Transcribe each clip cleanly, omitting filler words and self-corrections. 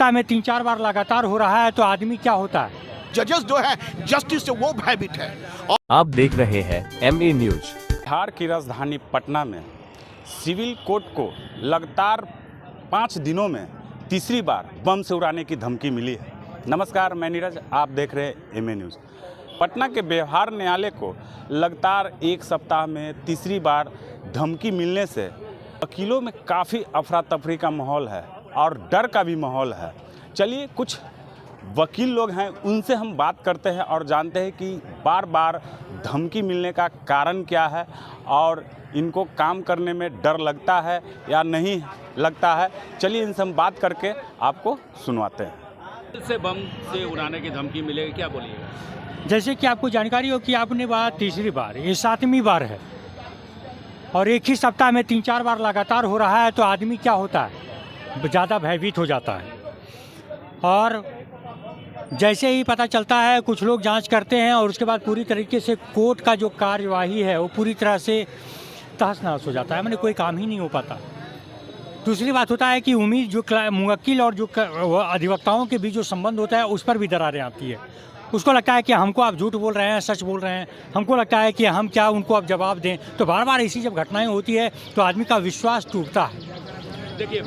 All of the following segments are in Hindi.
सप्ताह में 3-4 बार लगातार हो रहा है तो आदमी क्या होता है। जजेस जो है जस्टिस से वो भयभीत है। आप देख रहे हैं MA न्यूज। बिहार की राजधानी पटना में सिविल कोर्ट को लगातार 5 दिनों में तीसरी बार बम से उड़ाने की धमकी मिली है। नमस्कार, मैं नीरज, आप देख रहे हैं MA न्यूज़। पटना के व्यवहार न्यायालय को लगातार एक सप्ताह में तीसरी बार धमकी मिलने से वकीलों में काफ़ी अफरा तफरी का माहौल है और डर का भी माहौल है। चलिए कुछ वकील लोग हैं, उनसे हम बात करते हैं और जानते हैं कि बार बार धमकी मिलने का कारण क्या है और इनको काम करने में डर लगता है या नहीं लगता है। चलिए इनसे हम बात करके आपको सुनवाते हैं। से बम से उड़ाने की धमकी मिलेगी, क्या बोलिएगा? जैसे कि आपको जानकारी हो कि आपने बात तीसरी बार, ये 7वीं बार है और एक ही सप्ताह में 3-4 बार लगातार हो रहा है तो आदमी क्या होता है, ज़्यादा भयभीत हो जाता है। और जैसे ही पता चलता है कुछ लोग जांच करते हैं और उसके बाद पूरी तरीके से कोर्ट का जो कार्यवाही है वो पूरी तरह से तहस नहस हो जाता है, मैंने कोई काम ही नहीं हो पाता। दूसरी बात होता है कि उम्मीद जो मुवक्किल और जो अधिवक्ताओं के बीच जो संबंध होता है उस पर भी दरारें आती है। उसको लगता है कि हमको आप झूठ बोल रहे हैं, सच बोल रहे हैं, हमको लगता है कि हम क्या उनको अब जवाब दें। तो बार बार ऐसी जब घटनाएं होती है तो आदमी का विश्वास टूटता है। देखिए,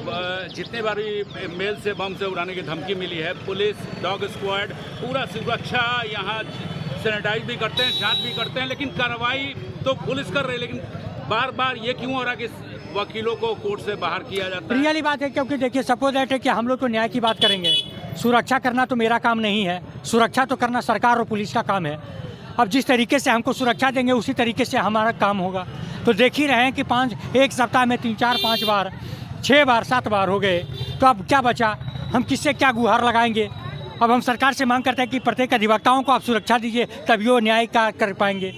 जितने बार भी मेल से बम से उड़ाने की धमकी मिली है, पुलिस, डॉग स्क्वाड, पूरा सुरक्षा यहाँ सैनिटाइज भी करते हैं, जांच भी करते हैं, लेकिन कार्रवाई तो पुलिस कर रही है। लेकिन बार बार ये क्यों हो रहा है कि वकीलों को कोर्ट से बाहर किया जाता है? रियली बात है, क्योंकि देखिए सपोज दैट है कि हम लोग तो न्याय की बात करेंगे, सुरक्षा करना तो मेरा काम नहीं है, सुरक्षा तो करना सरकार और पुलिस का काम है। अब जिस तरीके से हमको सुरक्षा देंगे उसी तरीके से हमारा काम होगा। तो देख ही रहे हैं कि एक सप्ताह में 3-4-5 बार, 6 बार, 7 बार हो गए, तो अब क्या बचा? हम किससे क्या गुहार लगाएंगे? अब हम सरकार से मांग करते हैं कि प्रत्येक अधिवक्ताओं को आप सुरक्षा दीजिए, तभी वो न्याय का कर पाएंगे।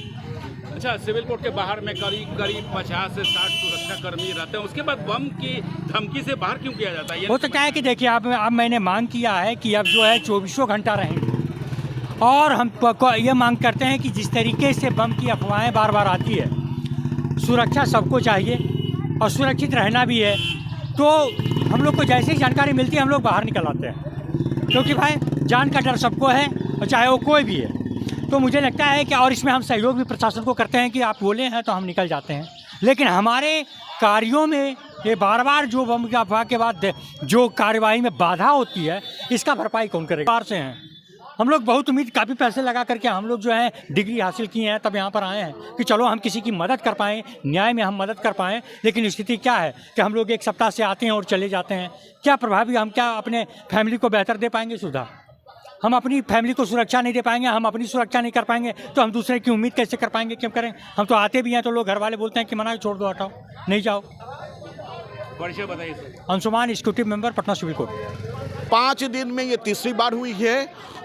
अच्छा, सिविल कोर्ट के बाहर में करीब 50 से 60 सुरक्षा कर्मी रहते हैं, उसके बाद बम की धमकी से बाहर क्यों किया जाता है? हो सकता है कि देखिए अब मैंने मांग किया है कि अब जो है 24 घंटा रहेंगे और हम ये मांग करते हैं कि जिस तरीके से बम की अफवाहें बार बार आती है, सुरक्षा सबको चाहिए और सुरक्षित रहना भी है। तो हम लोग को जैसे ही जानकारी मिलती है हम लोग बाहर निकल आते हैं, क्योंकि भाई जान का डर सबको है और चाहे वो कोई भी है। तो मुझे लगता है कि और इसमें हम सहयोग भी प्रशासन को करते हैं कि आप बोले हैं तो हम निकल जाते हैं, लेकिन हमारे कार्यों में ये बार बार जो बम की अफवाह के बाद जो कार्यवाही में बाधा होती है, इसका भरपाई कौन करेगा? बाहर से हैं हम लोग, बहुत उम्मीद, काफ़ी पैसे लगा करके हम लोग जो है डिग्री हासिल किए हैं, तब यहाँ पर आए हैं कि चलो हम किसी की मदद कर पाएँ, न्याय में हम मदद कर पाएँ। लेकिन स्थिति क्या है कि हम लोग एक सप्ताह से आते हैं और चले जाते हैं। क्या प्रभावी, हम क्या अपने फैमिली को बेहतर दे पाएंगे सुविधा? हम अपनी फैमिली को सुरक्षा नहीं दे पाएंगे, हम अपनी सुरक्षा नहीं कर पाएंगे तो हम दूसरे की उम्मीद कैसे कर पाएंगे? क्यों करें? हम तो आते भी हैं तो लोग घर वाले बोलते हैं कि मना छोड़ दो, हटाओ, नहीं जाओ। परिचय बताइए sir. Anshuman, executive member, Patna civil court. 5 दिन में ये तीसरी बार हुई है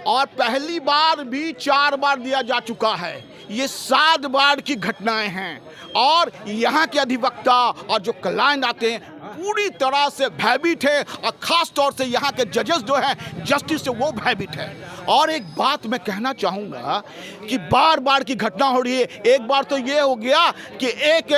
और पहली बार भी 4 बार दिया जा चुका है। ये 7 बार की घटनाएं हैं और यहाँ के अधिवक्ता और जो क्लाइंट आते हैं पूरी तरह से भयभीत है और ख़ास तौर से यहाँ के जजेस जो हैं जस्टिस से वो भयभीत है। और एक बात मैं कहना चाहूँगा कि बार बार की घटना हो रही है। एक बार तो ये हो गया कि एक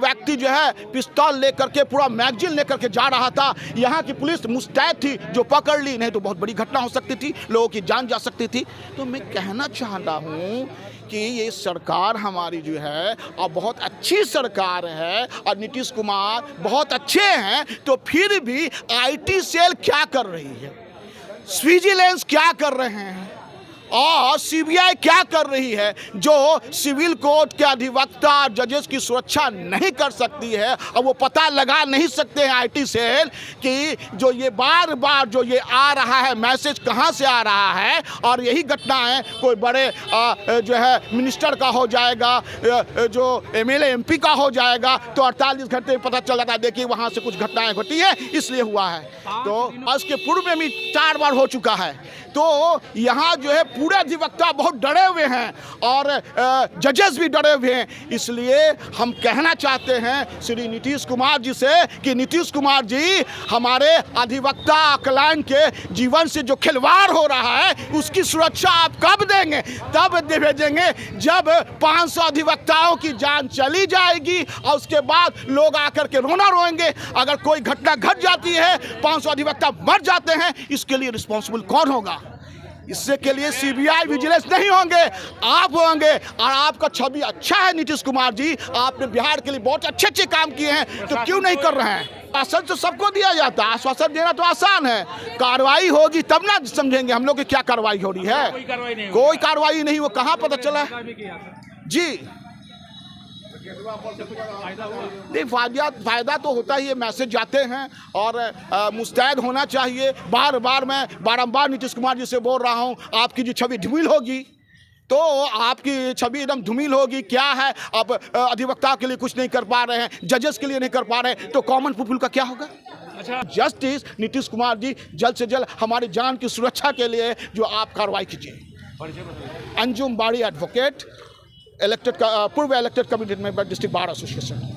व्यक्ति जो है पिस्तौल लेकर के, पूरा मैगजीन लेकर के जा रहा था, यहाँ की पुलिस मुस्तैद थी जो पकड़ ली, नहीं तो बहुत बड़ी घटना हो सकती थी, लोगों की जान जा सकती थी। तो मैं कहना चाहता हूँ कि ये सरकार हमारी जो है और बहुत अच्छी सरकार है और नीतीश कुमार बहुत अच्छे हैं, तो फिर भी IT सेल क्या कर रही है, विजिलेंस क्या कर रहे हैं और CBI क्या कर रही है, जो सिविल कोर्ट के अधिवक्ता जजेस की सुरक्षा नहीं कर सकती है और वो पता लगा नहीं सकते हैं IT सेल कि जो ये बार बार जो ये आ रहा है मैसेज कहाँ से आ रहा है। और यही घटनाएं कोई बड़े जो है मिनिस्टर का हो जाएगा, जो MLA MP का हो जाएगा तो 48 घंटे में पता चल जाता है, देखिए वहाँ से कुछ घटनाएं घटी है इसलिए हुआ है। तो उसके पूर्व में भी 4 बार हो चुका है। तो यहाँ जो है पूरे अधिवक्ता बहुत डरे हुए हैं और जजेस भी डरे हुए हैं। इसलिए हम कहना चाहते हैं श्री नीतीश कुमार जी से कि नीतीश कुमार जी, हमारे अधिवक्ता क्लाइंट के जीवन से जो खिलवाड़ हो रहा है उसकी सुरक्षा आप कब देंगे? तब भेजेंगे जब 500 अधिवक्ताओं की जान चली जाएगी और उसके बाद लोग आकर के रोना रोएंगे। अगर कोई घटना घट जाती है, 500 अधिवक्ता मर जाते हैं, इसके लिए रिस्पॉन्सिबल कौन होगा? इससे के लिए सीबीआई विजिलेंस नहीं होंगे, आप होंगे। और आपका छवि अच्छा है नीतीश कुमार जी, आपने बिहार के लिए बहुत अच्छे अच्छे काम किए हैं, तो क्यों नहीं कर रहे हैं? आश्वासन तो सबको दिया जाता है, आश्वासन देना तो आसान है, कार्रवाई होगी तब ना समझेंगे हम लोग कि क्या कार्रवाई हो रही है। कोई कार्रवाई नहीं, वो कहाँ पता चला जी? नहीं, फायदा तो होता ही है, मैसेज जाते हैं और मुस्तैद होना चाहिए। बार बार मैं बारंबार नीतीश कुमार जी से बोल रहा हूं, आपकी जो छवि धूमिल होगी तो आपकी छवि एकदम धूमिल होगी। क्या है, आप अधिवक्ता के लिए कुछ नहीं कर पा रहे हैं, जजेस के लिए नहीं कर पा रहे हैं, तो कॉमन पीपल का क्या होगा? अच्छा, जस्टिस नीतीश कुमार जी, जल्द से जल्द हमारी जान की सुरक्षा के लिए जो आप कार्रवाई कीजिए। अंजुम बाड़ी एडवोकेट, पूर्व elected committee member, district bar association.